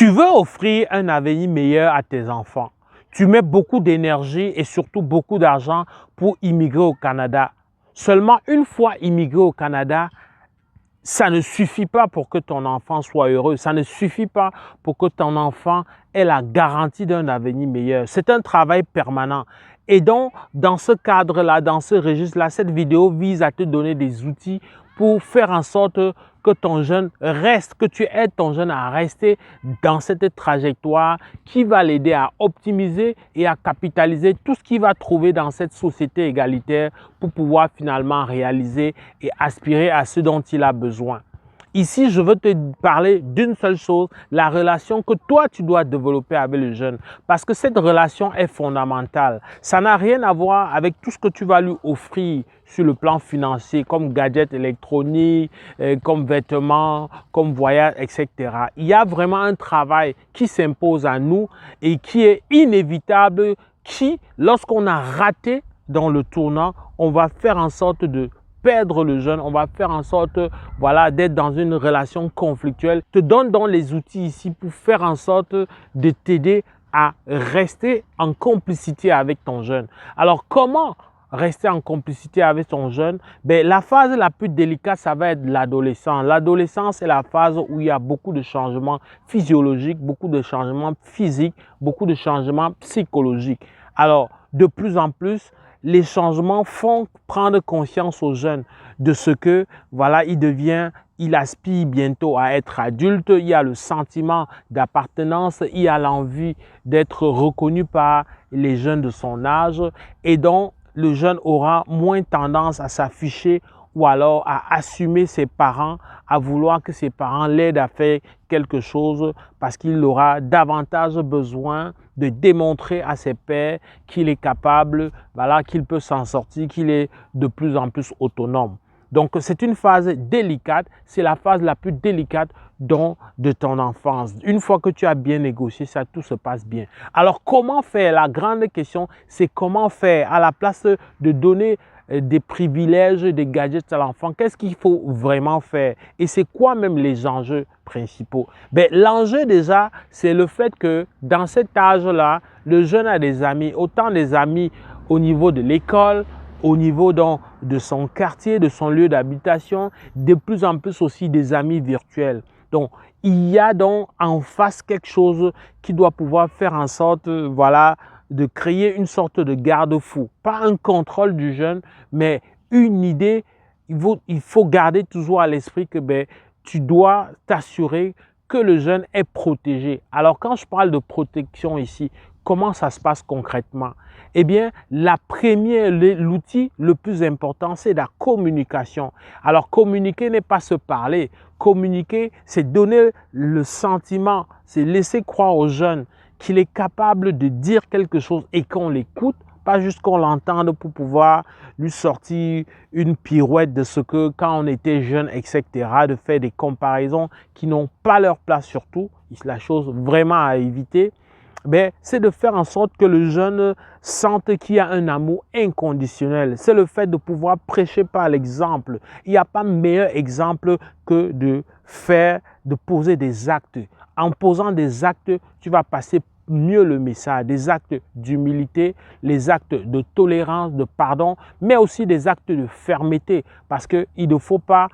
Tu veux offrir un avenir meilleur à tes enfants. Tu mets beaucoup d'énergie et surtout beaucoup d'argent pour immigrer au Canada. Seulement une fois immigré au Canada, ça ne suffit pas pour que ton enfant soit heureux. Ça ne suffit pas pour que ton enfant ait la garantie d'un avenir meilleur. C'est un travail permanent. Et donc, dans ce cadre-là, dans ce registre-là, cette vidéo vise à te donner des outils pour faire en sorte que ton jeune reste, que tu aides ton jeune à rester dans cette trajectoire qui va l'aider à optimiser et à capitaliser tout ce qu'il va trouver dans cette société égalitaire pour pouvoir finalement réaliser et aspirer à ce dont il a besoin. Ici, je veux te parler d'une seule chose, la relation que toi, tu dois développer avec le jeune. Parce que cette relation est fondamentale. Ça n'a rien à voir avec tout ce que tu vas lui offrir sur le plan financier, comme gadgets électroniques, comme vêtements, comme voyages, etc. Il y a vraiment un travail qui s'impose à nous et qui est inévitable, qui, lorsqu'on a raté dans le tournant, on va faire en sorte de perdre le jeune, on va faire en sorte voilà, d'être dans une relation conflictuelle. Je te donne donc les outils ici pour faire en sorte de t'aider à rester en complicité avec ton jeune. Alors, comment rester en complicité avec ton jeune? La phase la plus délicate, ça va être l'adolescence. L'adolescence est la phase où il y a beaucoup de changements physiologiques, beaucoup de changements physiques, beaucoup de changements psychologiques. Alors, de plus en plus, les changements font prendre conscience aux jeunes de ce que, voilà, il aspire bientôt à être adulte, il y a le sentiment d'appartenance, il y a l'envie d'être reconnu par les jeunes de son âge et donc le jeune aura moins tendance à s'afficher ou alors à assumer ses parents, à vouloir que ses parents l'aident à faire quelque chose parce qu'il aura davantage besoin de démontrer à ses pairs qu'il est capable, voilà, qu'il peut s'en sortir, qu'il est de plus en plus autonome. Donc, c'est une phase délicate, c'est la phase la plus délicate de ton enfance. Une fois que tu as bien négocié ça, tout se passe bien. Alors, comment faire? La grande question, c'est comment faire à la place de donner des privilèges, des gadgets à l'enfant. Qu'est-ce qu'il faut vraiment faire? Et c'est quoi même les enjeux principaux? L'enjeu déjà, c'est le fait que dans cet âge-là, le jeune a des amis, autant des amis au niveau de l'école, au niveau donc de son quartier, de son lieu d'habitation, de plus en plus aussi des amis virtuels. Donc, il y a donc en face quelque chose qui doit pouvoir faire en sorte, voilà, de créer une sorte de garde-fou. Pas un contrôle du jeune, mais une idée. Il faut garder toujours à l'esprit que tu dois t'assurer que le jeune est protégé. Alors, quand je parle de protection ici, comment ça se passe concrètement? Eh bien, l'outil le plus important, c'est la communication. Alors, communiquer n'est pas se parler. Communiquer, c'est donner le sentiment, c'est laisser croire aux jeunes qu'il est capable de dire quelque chose et qu'on l'écoute, pas juste qu'on l'entende pour pouvoir lui sortir une pirouette de ce que quand on était jeune, etc., de faire des comparaisons qui n'ont pas leur place surtout, c'est la chose vraiment à éviter. C'est de faire en sorte que le jeune sente qu'il y a un amour inconditionnel. C'est le fait de pouvoir prêcher par l'exemple. Il n'y a pas meilleur exemple que de poser des actes. En posant des actes, tu vas passer mieux le message, des actes d'humilité, les actes de tolérance, de pardon, mais aussi des actes de fermeté parce qu'il ne faut pas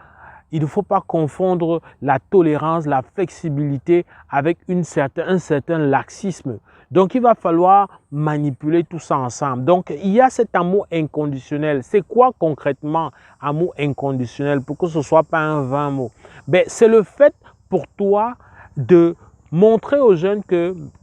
confondre la tolérance, la flexibilité avec un certain laxisme. Donc, il va falloir manipuler tout ça ensemble. Donc, il y a cet amour inconditionnel. C'est quoi concrètement amour inconditionnel pour que ce ne soit pas un vain mot? C'est le fait pour toi de montrer aux jeunes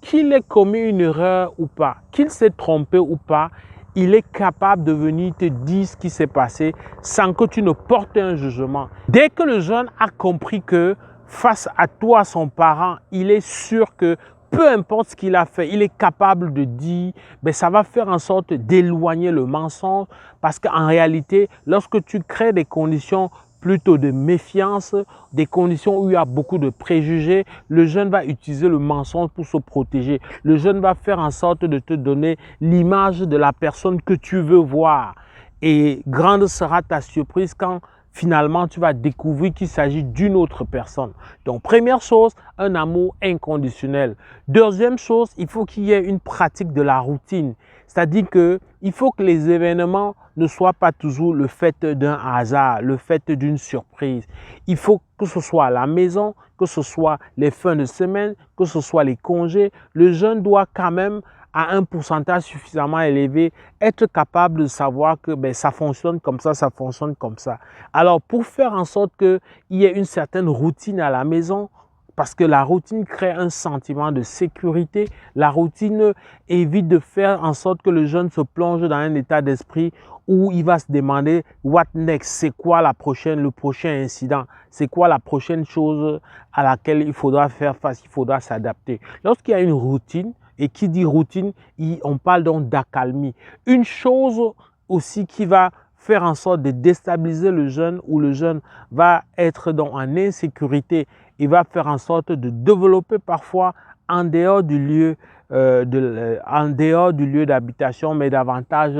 qu'il ait commis une erreur ou pas, qu'il s'est trompé ou pas, il est capable de venir te dire ce qui s'est passé sans que tu ne portes un jugement. Dès que le jeune a compris que face à toi, son parent, il est sûr que peu importe ce qu'il a fait, il est capable de dire, ça va faire en sorte d'éloigner le mensonge parce qu'en réalité, lorsque tu crées des conditions plutôt de méfiance, des conditions où il y a beaucoup de préjugés, le jeune va utiliser le mensonge pour se protéger. Le jeune va faire en sorte de te donner l'image de la personne que tu veux voir. Et grande sera ta surprise quand finalement, tu vas découvrir qu'il s'agit d'une autre personne. Donc, première chose, un amour inconditionnel. Deuxième chose, il faut qu'il y ait une pratique de la routine. C'est-à-dire qu'il faut que les événements ne soient pas toujours le fait d'un hasard, le fait d'une surprise. Il faut que ce soit à la maison, que ce soit les fins de semaine, que ce soit les congés. Le jeune doit quand même, à un pourcentage suffisamment élevé, être capable de savoir que ça fonctionne comme ça fonctionne comme ça. Alors, pour faire en sorte qu'il y ait une certaine routine à la maison, parce que la routine crée un sentiment de sécurité, la routine évite de faire en sorte que le jeune se plonge dans un état d'esprit où il va se demander « what next ?» C'est quoi le prochain incident? C'est quoi la prochaine chose à laquelle il faudra faire face, il faudra s'adapter? Lorsqu'il y a une routine, et qui dit routine, on parle donc d'accalmie. Une chose aussi qui va faire en sorte de déstabiliser le jeune, où le jeune va être en insécurité, il va faire en sorte de développer parfois en dehors du lieu d'habitation, mais davantage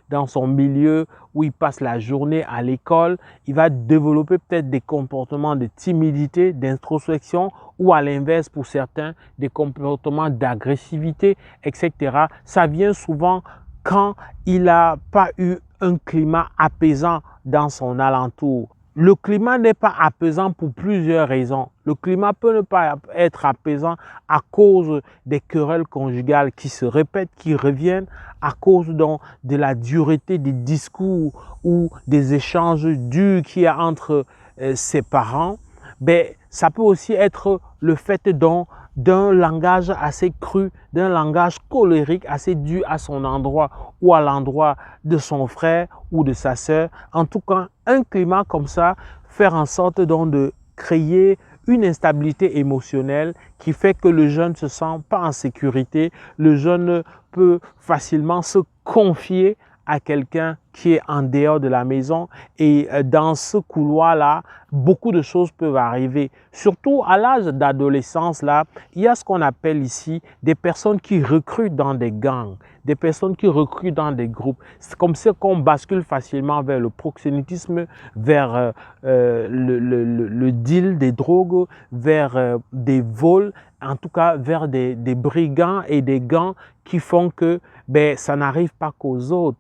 dans son milieu où il passe la journée à l'école. Il va développer peut-être des comportements de timidité, d'introspection, ou à l'inverse pour certains, des comportements d'agressivité, etc. Ça vient souvent quand il n'a pas eu un climat apaisant dans son alentour. Le climat n'est pas apaisant pour plusieurs raisons. Le climat peut ne pas être apaisant à cause des querelles conjugales qui se répètent, qui reviennent, à cause de la dureté des discours ou des échanges durs qu'il y a entre ses parents. Ça peut aussi être le fait d'un langage assez cru, d'un langage colérique assez dur à son endroit ou à l'endroit de son frère ou de sa sœur. En tout cas, un climat comme ça, faire en sorte donc de créer une instabilité émotionnelle qui fait que le jeune ne se sent pas en sécurité. Le jeune peut facilement se confier à quelqu'un qui est en dehors de la maison, et dans ce couloir-là, beaucoup de choses peuvent arriver. Surtout à l'âge d'adolescence, là, il y a ce qu'on appelle ici des personnes qui recrutent dans des gangs, des personnes qui recrutent dans des groupes. C'est comme ça qu'on bascule facilement vers le proxénétisme, vers le deal des drogues, vers des vols, en tout cas vers des brigands et des gangs qui font que ça n'arrive pas qu'aux autres.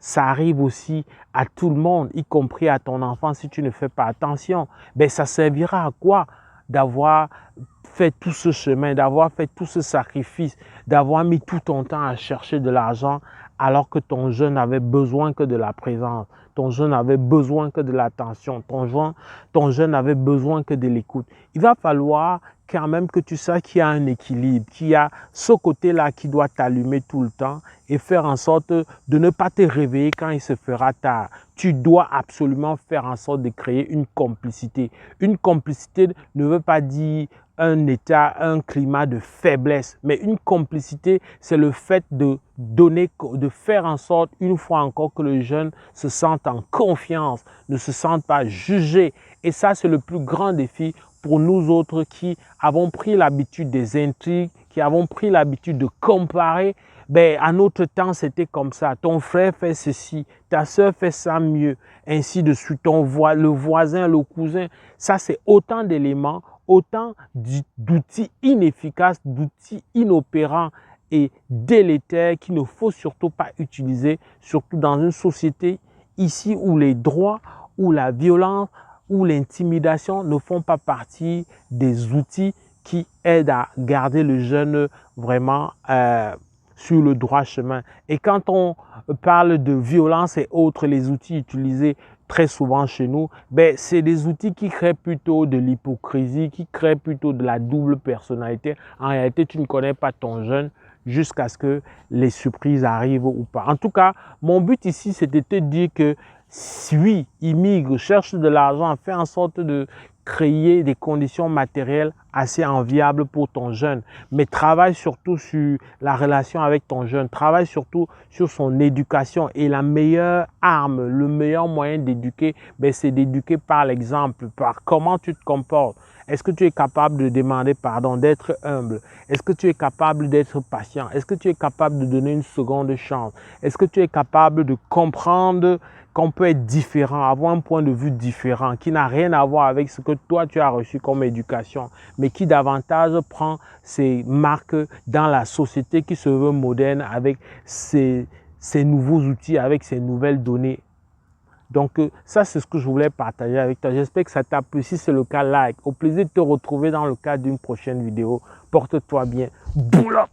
Ça arrive aussi à tout le monde, y compris à ton enfant si tu ne fais pas attention. Ça servira à quoi d'avoir fait tout ce chemin, d'avoir fait tout ce sacrifice, d'avoir mis tout ton temps à chercher de l'argent alors que ton jeune n'avait besoin que de la présence, ton jeune n'avait besoin que de l'attention, ton jeune n'avait besoin que de l'écoute. Il va falloir quand même que tu saches qu'il y a un équilibre, qu'il y a ce côté-là qui doit t'allumer tout le temps et faire en sorte de ne pas te réveiller quand il se fera tard. Tu dois absolument faire en sorte de créer une complicité. Une complicité ne veut pas dire un état, un climat de faiblesse, mais une complicité, c'est le fait de faire en sorte une fois encore que le jeune se sente en confiance, ne se sente pas jugé. Et ça, c'est le plus grand défi pour nous autres qui avons pris l'habitude des intrigues, qui avons pris l'habitude de comparer. À notre temps, c'était comme ça. Ton frère fait ceci, ta soeur fait ça mieux, ainsi de suite. Le voisin, le cousin, ça c'est autant d'éléments, autant d'outils inefficaces, d'outils inopérants et délétères qu'il ne faut surtout pas utiliser, surtout dans une société ici où les droits, où la violence, où l'intimidation ne font pas partie des outils qui aident à garder le jeune vraiment sur le droit chemin. Et quand on parle de violence et autres, les outils utilisés très souvent chez nous, c'est des outils qui créent plutôt de l'hypocrisie, qui créent plutôt de la double personnalité. En réalité, tu ne connais pas ton jeune jusqu'à ce que les surprises arrivent ou pas. En tout cas, mon but ici, c'est de te dire que oui, immigre, cherche de l'argent, fais en sorte de créer des conditions matérielles assez enviables pour ton jeune. Mais travaille surtout sur la relation avec ton jeune. Travaille surtout sur son éducation. Et la meilleure arme, le meilleur moyen d'éduquer, c'est d'éduquer par l'exemple, par comment tu te comportes. Est-ce que tu es capable de demander pardon, d'être humble? Est-ce que tu es capable d'être patient? Est-ce que tu es capable de donner une seconde chance? Est-ce que tu es capable de comprendre qu'on peut être différent, avoir un point de vue différent, qui n'a rien à voir avec ce que toi tu as reçu comme éducation, mais qui davantage prend ses marques dans la société qui se veut moderne avec ses nouveaux outils, avec ses nouvelles données. Donc ça, c'est ce que je voulais partager avec toi. J'espère que ça t'a plu. Si c'est le cas, like. Au plaisir de te retrouver dans le cadre d'une prochaine vidéo. Porte-toi bien. Boula!